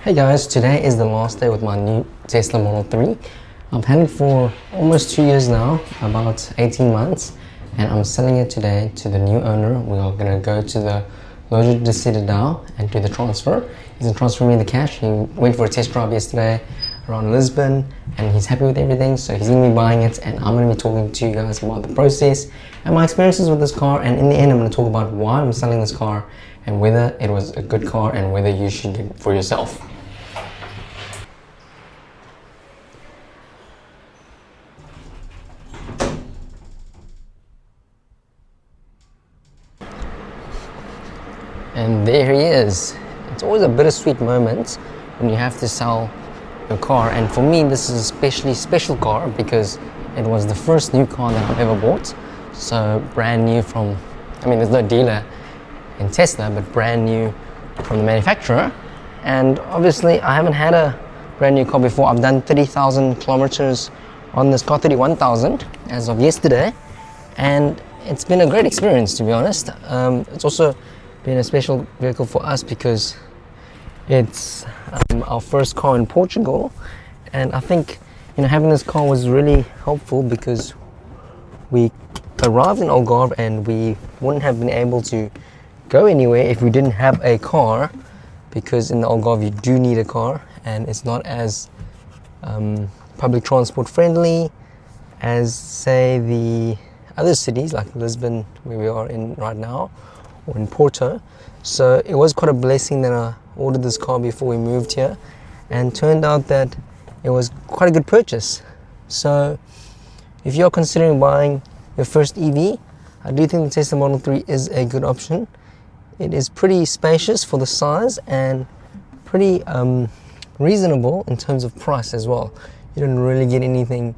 Hey guys, today is the last day with my new Tesla Model 3. I've had it for almost 2 years now, about 18 months, and I'm selling it today to the new owner. We are going to go to the Loja de Cidadão and do the transfer. He's going to transfer me the cash. He went for a test drive yesterday around Lisbon and he's happy with everything, so he's going to be buying it, and I'm going to be talking to you guys about the process and my experiences with this car, and in the end I'm going to talk about why I'm selling this car and whether it was a good car and whether you should get it for yourself. And there he is. It's always a bittersweet moment when you have to sell your car, and for me this is a especially special car because it was the first new car that I've ever bought. So brand new from, I mean there's no dealer in Tesla, but brand new from the manufacturer. And obviously I haven't had a brand new car before. I've done 30,000 kilometers on this car, 31,000 as of yesterday, and it's been a great experience, to be honest. It's also been a special vehicle for us because it's our first car in Portugal, and I think having this car was really helpful because we arrived in Algarve and we wouldn't have been able to go anywhere if we didn't have a car, because in the Algarve you do need a car and it's not as public transport friendly as say the other cities like Lisbon, where we are in right now, or in Porto. So it was quite a blessing that I ordered this car before we moved here, and turned out that it was quite a good purchase. So if you're considering buying your first EV, I do think the Tesla Model 3 is a good option. It is pretty spacious for the size and pretty reasonable in terms of price as well. You don't really get anything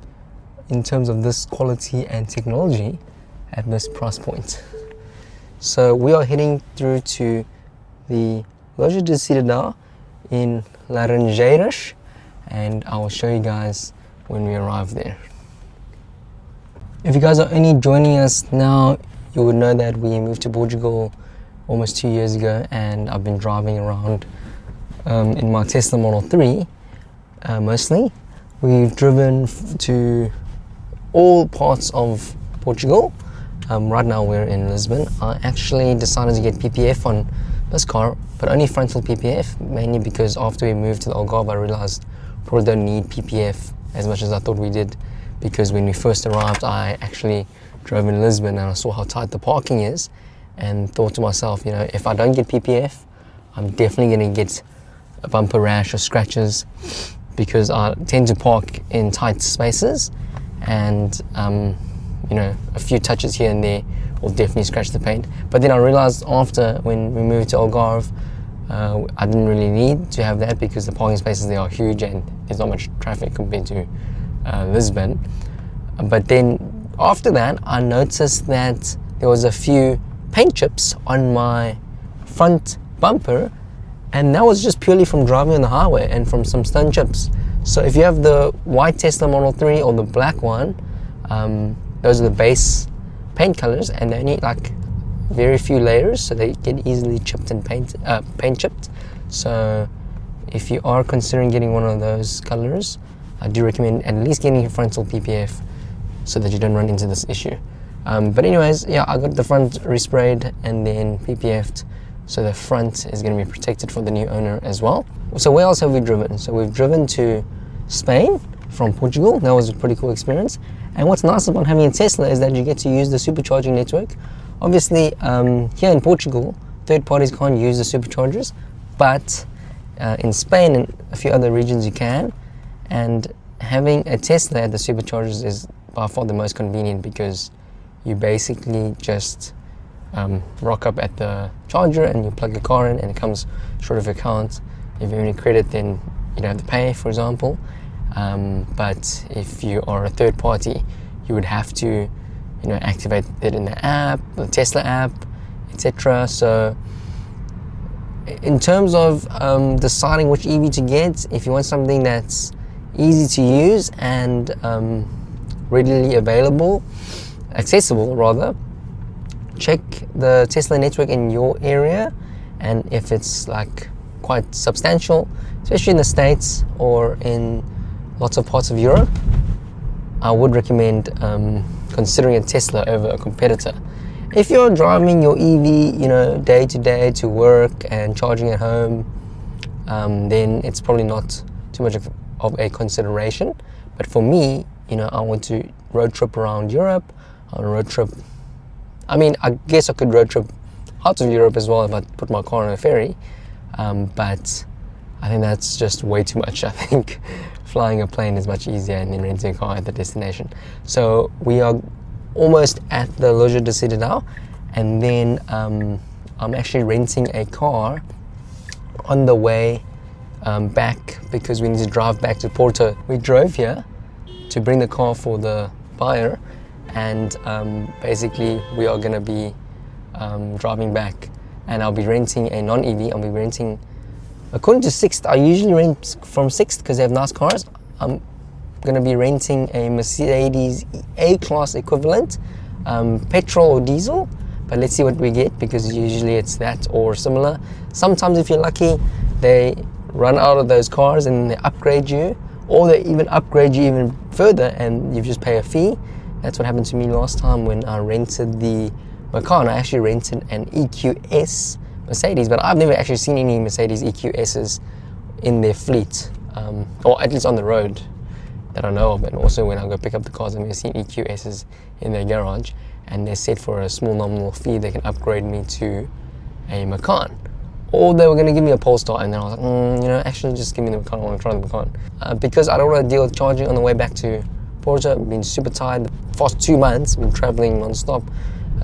in terms of this quality and technology at this price point. So we are heading through to the Loja de Cidadão in Laranjeiras, and I will show you guys when we arrive there. If you guys are only joining us now, you would know that we moved to Portugal almost 2 years ago, and I've been driving around in my Tesla Model 3 mostly. We've driven to all parts of Portugal. Right now we're in Lisbon. I actually decided to get PPF on this car, but only frontal PPF, mainly because after we moved to the Algarve I realized probably don't need PPF as much as I thought we did, because when we first arrived I actually drove in Lisbon and I saw how tight the parking is and thought to myself, if I don't get PPF I'm definitely going to get a bumper rash or scratches, because I tend to park in tight spaces, and a few touches here and there will definitely scratch the paint. But then I realized after, when we moved to Algarve, I didn't really need to have that because the parking spaces there are huge and there's not much traffic compared to Lisbon. But then after that I noticed that there was a few paint chips on my front bumper, and that was just purely from driving on the highway and from some stone chips. So if you have the white Tesla Model 3 or the black one, those are the base paint colors, and they need like very few layers, so they get easily chipped and paint chipped. So if you are considering getting one of those colors, I do recommend at least getting a frontal PPF so that you don't run into this issue. But anyways, yeah, I got the front resprayed and then PPF'd, so the front is going to be protected for the new owner as well. So where else have we driven? So we've driven to Spain from Portugal. That was a pretty cool experience. And what's nice about having a Tesla is that you get to use the supercharging network. Obviously, here in Portugal, third parties can't use the superchargers, but in Spain and a few other regions you can. And having a Tesla at the superchargers is by far the most convenient, because you basically just rock up at the charger and you plug your car in and it comes short of account. If you have any credit, then you don't have to pay, for example. But if you are a third party, you would have to activate it in the app, the Tesla app, etc. So in terms of deciding which EV to get, if you want something that's easy to use and readily available, accessible rather, check the Tesla network in your area, and if it's like quite substantial, especially in the States or in lots of parts of Europe. I would recommend considering a Tesla over a competitor. If you're driving your EV, day to day to work and charging at home, then it's probably not too much of a consideration. But for me, I want to road trip around Europe. On a road trip, I guess I could road trip out of Europe as well if I put my car on a ferry, but I think that's just way too much. I think flying a plane is much easier and then renting a car at the destination. So we are almost at the Loja de Cidadão, and then I'm actually renting a car on the way back because we need to drive back to Porto. We drove here to bring the car for the buyer, and basically we are going to be driving back, and I'll be renting a non-EV. I'll be renting, according to Sixt, I usually rent from Sixt because they have nice cars. I'm going to be renting a Mercedes A-Class equivalent, petrol or diesel, but let's see what we get because usually it's that or similar. Sometimes if you're lucky, they run out of those cars and they upgrade you, or they even upgrade you even further and you just pay a fee. That's what happened to me last time when I rented the Macan. I actually rented an EQS Mercedes, but I've never actually seen any Mercedes EQSs in their fleet, or at least on the road that I know of. And also when I go pick up the cars, I've never seen EQSs in their garage, and they said for a small nominal fee they can upgrade me to a Macan. Or they were going to give me a Polestar, and then I was like, actually just give me the Macan. I want to try the Macan. Because I don't want to deal with charging on the way back to Porto. I've been super tired. The past 2 months, been traveling non-stop.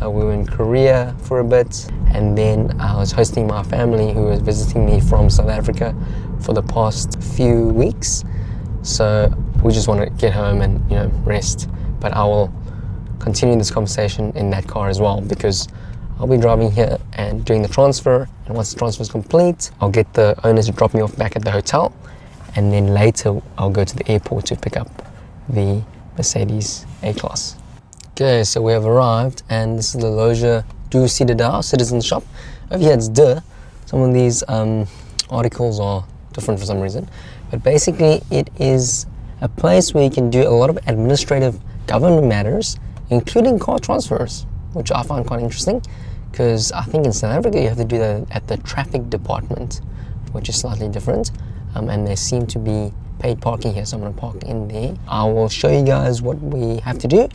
We were in Korea for a bit, and then I was hosting my family who was visiting me from South Africa for the past few weeks. So we just want to get home and rest. But I will continue this conversation in that car as well, because I'll be driving here and doing the transfer, and once the transfer is complete, I'll get the owners to drop me off back at the hotel, and then later I'll go to the airport to pick up the Mercedes A-Class. Okay, so we have arrived, and this is the Loja do Cidadão, citizen shop. Over here it's de. Some of these articles are different for some reason, but basically it is a place where you can do a lot of administrative government matters, including car transfers, which I find quite interesting, because I think in South Africa you have to do that at the traffic department, which is slightly different, and there seem to be paid parking here, so I'm going to park in there. I will show you guys what we have to do.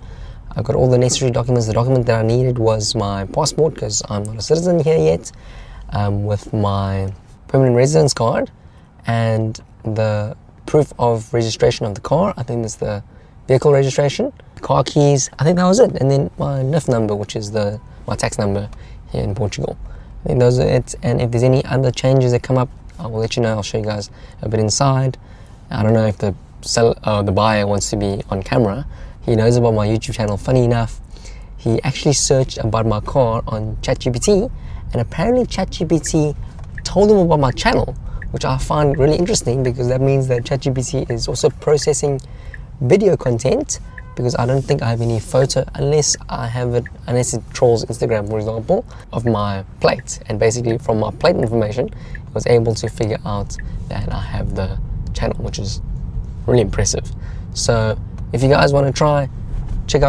I've got all the necessary documents. The document that I needed was my passport, because I'm not a citizen here yet, with my permanent residence card and the proof of registration of the car. I think that's the vehicle registration, car keys. I think that was it. And then my NIF number, which is my tax number here in Portugal. I think those are it. And if there's any other changes that come up, I will let you know. I'll show you guys a bit inside. I don't know if the buyer wants to be on camera. He knows about my YouTube channel. Funny enough, he actually searched about my car on ChatGPT, and apparently ChatGPT told him about my channel, which I find really interesting, because that means that ChatGPT is also processing video content, because I don't think I have any photo unless it trolls Instagram, for example, of my plate. And basically from my plate information, it was able to figure out that I have the channel, which is really impressive. So if you guys want to try, check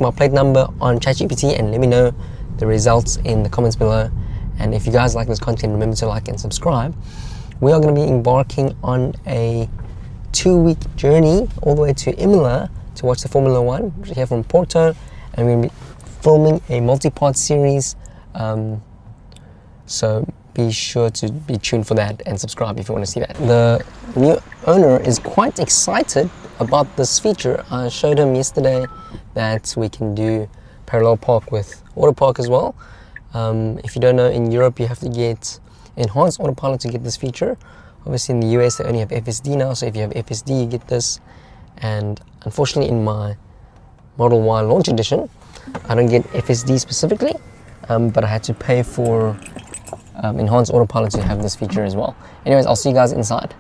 my plate number on ChatGPT and let me know the results in the comments below. And if you guys like this content, remember to like and subscribe. We are going to be embarking on a 2-week journey all the way to Imola to watch the Formula 1 here from Porto, and we're going to be filming a multi-part series, so be sure to be tuned for that and subscribe if you want to see that. The new owner is quite excited about this feature. I showed him yesterday that we can do parallel park with auto park as well. If you don't know, in Europe you have to get enhanced autopilot to get this feature. Obviously in the US they only have FSD now, so if you have FSD you get this. And unfortunately in my Model Y launch edition I don't get FSD specifically, but I had to pay for enhanced autopilot to have this feature as well. Anyways, I'll see you guys inside.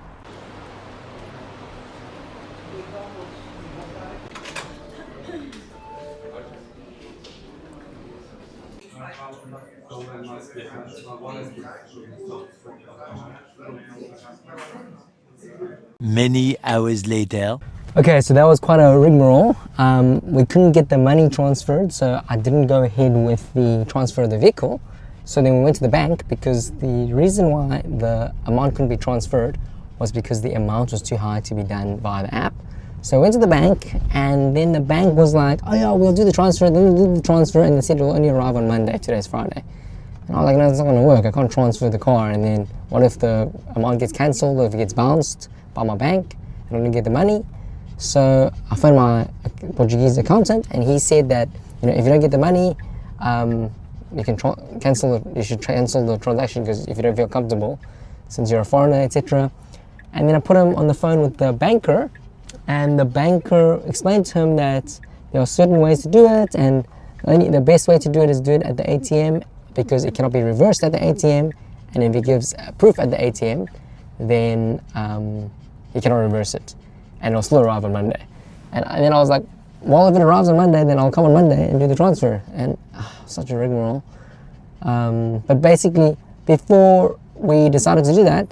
Many hours later. Okay, so that was quite a rigmarole. We couldn't get the money transferred, so I didn't go ahead with the transfer of the vehicle. So then we went to the bank because the reason why the amount couldn't be transferred was because the amount was too high to be done via the app. So I went to the bank, and then the bank was like, oh yeah, we'll do the transfer, then we'll do the transfer, and they said it will only arrive on Monday. Today's Friday. And I was like, no, it's not going to work. I can't transfer the car, and then what if the amount gets cancelled or if it gets bounced by my bank and I don't get the money? So I phoned my Portuguese accountant, and he said that, you know, if you don't get the money, you can you should cancel the transaction because if you don't feel comfortable, since you're a foreigner, etc. And then I put him on the phone with the banker, and the banker explained to him that there are certain ways to do it, and the best way to do it is do it at the ATM because it cannot be reversed at the ATM, and if he gives proof at the ATM, then he cannot reverse it, and it'll still arrive on Monday. And then I was like, well, if it arrives on Monday, then I'll come on Monday and do the transfer. And such a rigmarole. But basically, before we decided to do that,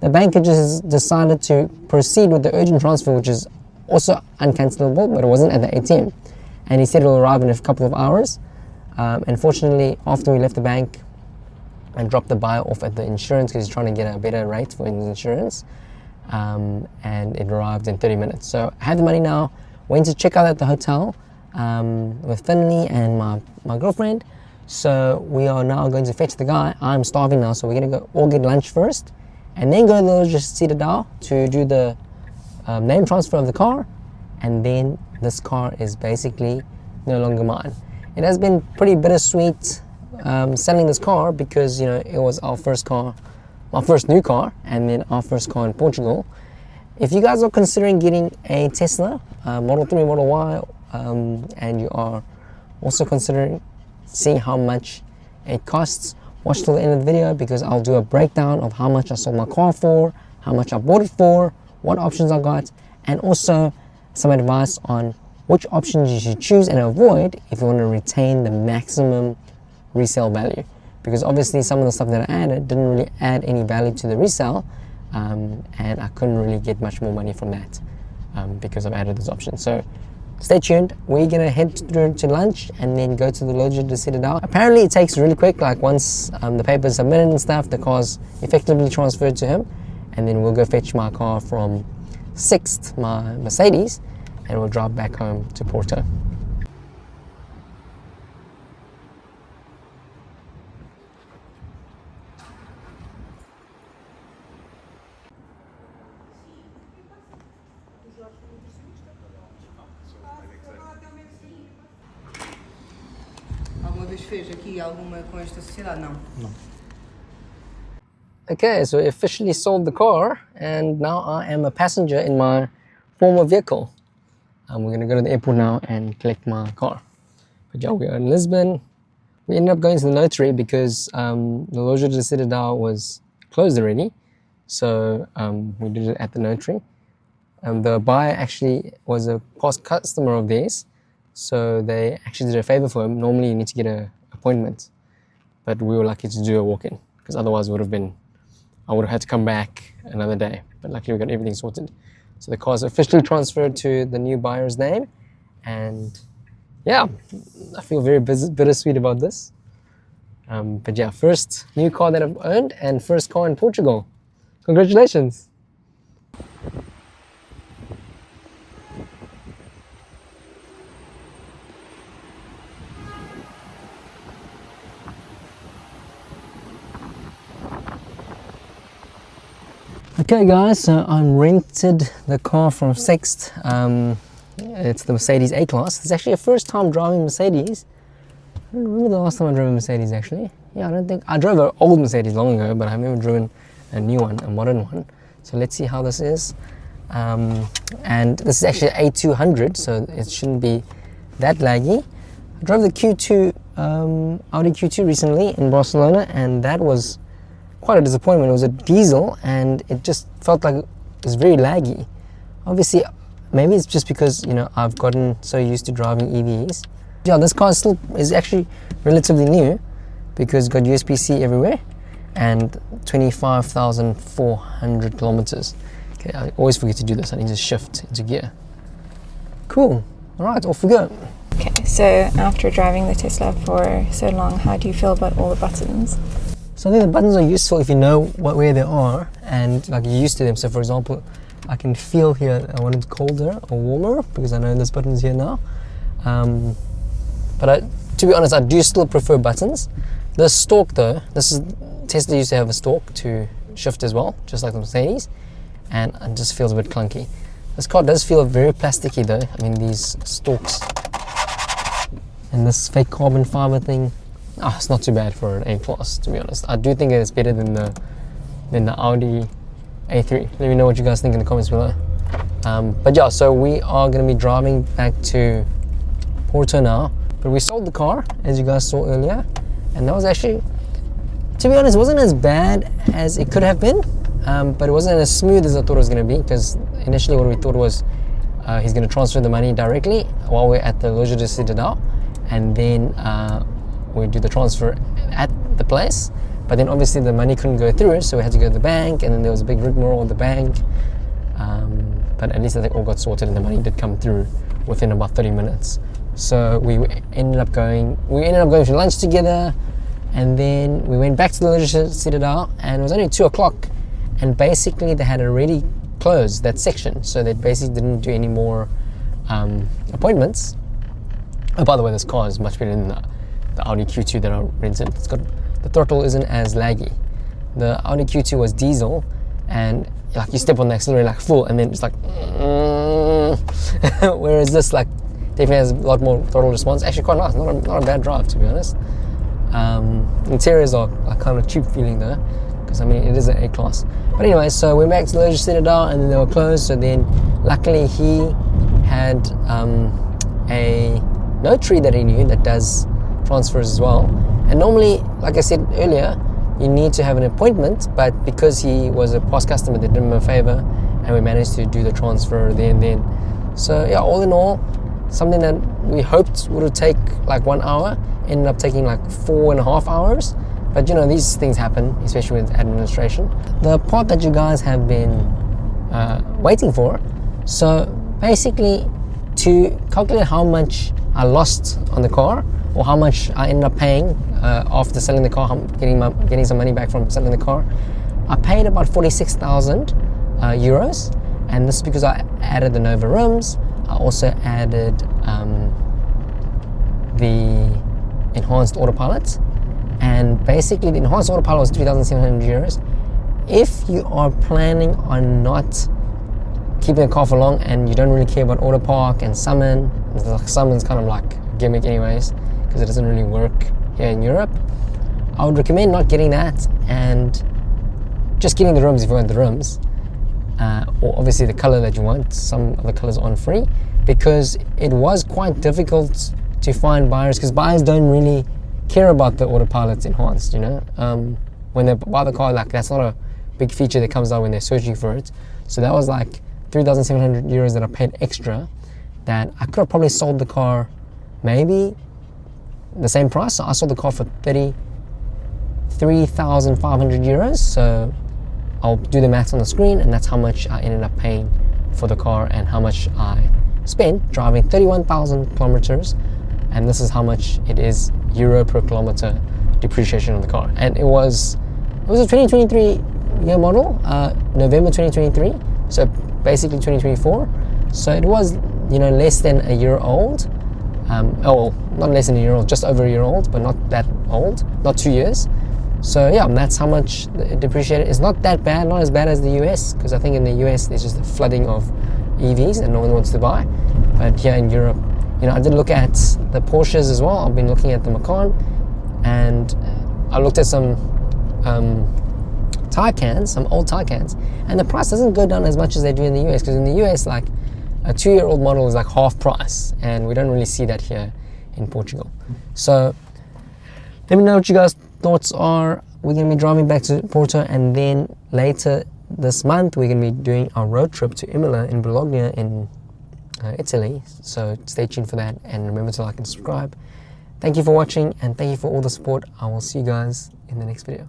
the banker just decided to proceed with the urgent transfer, which is also uncancelable, but it wasn't at the ATM. And he said it will arrive in a couple of hours. Unfortunately, after we left the bank and dropped the buyer off at the insurance because he's trying to get a better rate for his insurance, and it arrived in 30 minutes. So I have the money now. Went to check out at the hotel with Finley and my girlfriend. So we are now going to fetch the guy. I'm starving now, so we're going to go all get lunch first, and then go to the Loja Cidadão to do the name transfer of the car, and then this car is basically no longer mine. It has been pretty bittersweet selling this car because, you know, it was our first car, our first new car, and then our first car in Portugal. If you guys are considering getting a Tesla Model 3, Model Y, and you are also considering seeing how much it costs, watch till the end of the video because I'll do a breakdown of how much I sold my car for, how much I bought it for, what options I got, and also some advice on which options you should choose and avoid if you want to retain the maximum resale value. Because obviously some of the stuff that I added didn't really add any value to the resale, and I couldn't really get much more money from that because I've added this option. So stay tuned. We're gonna head through to lunch and then go to the Loja de Cidadão. Apparently it takes really quick, like once the paper's submitted and stuff, the car's effectively transferred to him, and then we'll go fetch my car from 6th, my Mercedes, and we'll drive back home to Porto. Alguma vez fez aqui alguma com esta sociedade? Não. Okay, so we officially sold the car, and now I am a passenger in my former vehicle. We're gonna go to the airport now and collect my car. But yeah, we are in Lisbon. We ended up going to the notary because the Loja de Cidadão was closed already. So we did it at the notary. The buyer actually was a past customer of theirs. So they actually did a favor for him. Normally you need to get an appointment. But we were lucky to do a walk-in because otherwise I would have had to come back another day. But luckily we got everything sorted. So the car's officially transferred to the new buyer's name. And yeah, I feel very bittersweet about this. But yeah, first new car that I've owned and first car in Portugal. Congratulations. Okay guys, so I rented the car from Sixth. It's the Mercedes A-Class. It's actually a first time driving Mercedes. I don't remember the last time I drove a Mercedes actually. Yeah, I drove an old Mercedes long ago, but I've never driven a new one, a modern one. So let's see how this is. And this is actually an A200, so it shouldn't be that laggy. I drove the Q2, Audi Q2 recently in Barcelona, and that was quite a disappointment. It was a diesel and it just felt like it was very laggy. Obviously, maybe it's just because, you know, I've gotten so used to driving EVs. Yeah, this car is actually relatively new because it's got USB-C everywhere. and 25,400 kilometers. Okay, I always forget to do this. I need to shift into gear. Cool. All right, off we go. Okay, so after driving the Tesla for so long, how do you feel about all the buttons? So I think the buttons are useful if you know where they are and like you're used to them. So for example, I can feel here I want it colder or warmer because I know this button's here now. But to be honest, I do still prefer buttons. The stalk though, Tesla used to have a stalk to shift as well, just like the Mercedes, and it just feels a bit clunky. This car does feel very plasticky though. I mean, these stalks and this fake carbon fiber thing, it's not too bad for an A-Class, to be honest. I do think it's better than the Audi A3. Let me know what you guys think in the comments below. But yeah, so we are going to be driving back to Porto now. But we sold the car, as you guys saw earlier, and that was actually, to be honest, it wasn't as bad as it could have been, but it wasn't as smooth as I thought it was going to be, because initially what we thought was he's going to transfer the money directly while we're at the Loja de Cidadão, and then we do the transfer at the place. But then obviously the money couldn't go through, so we had to go to the bank, and then there was a big rigmarole at the bank. But at least I think all got sorted and the money did come through within about 30 minutes. So we ended up going for lunch together, and then we went back to the Loja Cidadão, and it was only 2 o'clock, and basically they had already closed that section, so they basically didn't do any more appointments. Oh, by the way, this car is much better than the Audi Q2 that I rented. It's got, the throttle isn't as laggy. The Audi Q2 was diesel, and like you step on the accelerator like full, and then it's like whereas this like definitely has a lot more throttle response. Actually quite nice, not a bad drive, to be honest. Interiors are kind of cheap feeling though, because I mean it is an A-Class. But anyway, so we went back to Loja Cidadão, and then they were closed. So then luckily he had a notary that he knew that does transfers as well. And normally, like I said earlier, you need to have an appointment, but because he was a past customer, they did him a favor, and we managed to do the transfer there and then. So yeah, all in all, something that we hoped would take like 1 hour ended up taking like 4.5 hours. But you know, these things happen, especially with administration. The part that you guys have been waiting for, so basically to calculate how much I lost on the car, or how much I ended up paying after selling the car, getting some money back from selling the car. I paid about 46,000 euros, and this is because I added the Nova rims. I also added the enhanced autopilot, and basically the enhanced autopilot was 3,700 euros. If you are planning on not keeping a car for long and you don't really care about auto park and summon, like summon's kind of like a gimmick anyways, because it doesn't really work here in Europe, I would recommend not getting that and just getting the rims if you want the rims, or obviously the color that you want. Some of the colors aren't free, because it was quite difficult to find buyers, because buyers don't really care about the autopilot enhanced, you know. When they buy the car, like that's not a big feature that comes out when they're searching for it. So that was like 3,700 euros that I paid extra, that I could have probably sold the car maybe the same price. So I sold the car for 33,500 euros. So I'll do the maths on the screen, and that's how much I ended up paying for the car and how much I spent driving 31,000 kilometers. And this is how much it is euro per kilometer depreciation of the car. And it was a 2023 year model, November 2023. So basically 2024. So it was, you know, less than a year old. Not less than a year old, just over a year old, but not that old, not 2 years. So yeah, that's how much it depreciated. It's not that bad, not as bad as the US, because I think in the US there's just a flooding of EVs and no one wants to buy. But here in Europe, you know, I did look at the Porsches as well. I've been looking at the Macan, and I looked at some tire cans, some old tire cans, and the price doesn't go down as much as they do in the US, because in the US, like a 2-year-old model is like half price, and we don't really see that here in Portugal. So let me know what you guys' thoughts are. We're going to be driving back to Porto, and then later this month we're going to be doing our road trip to Imola in Bologna in Italy. So stay tuned for that, and remember to like and subscribe. Thank you for watching, and thank you for all the support. I will see you guys in the next video.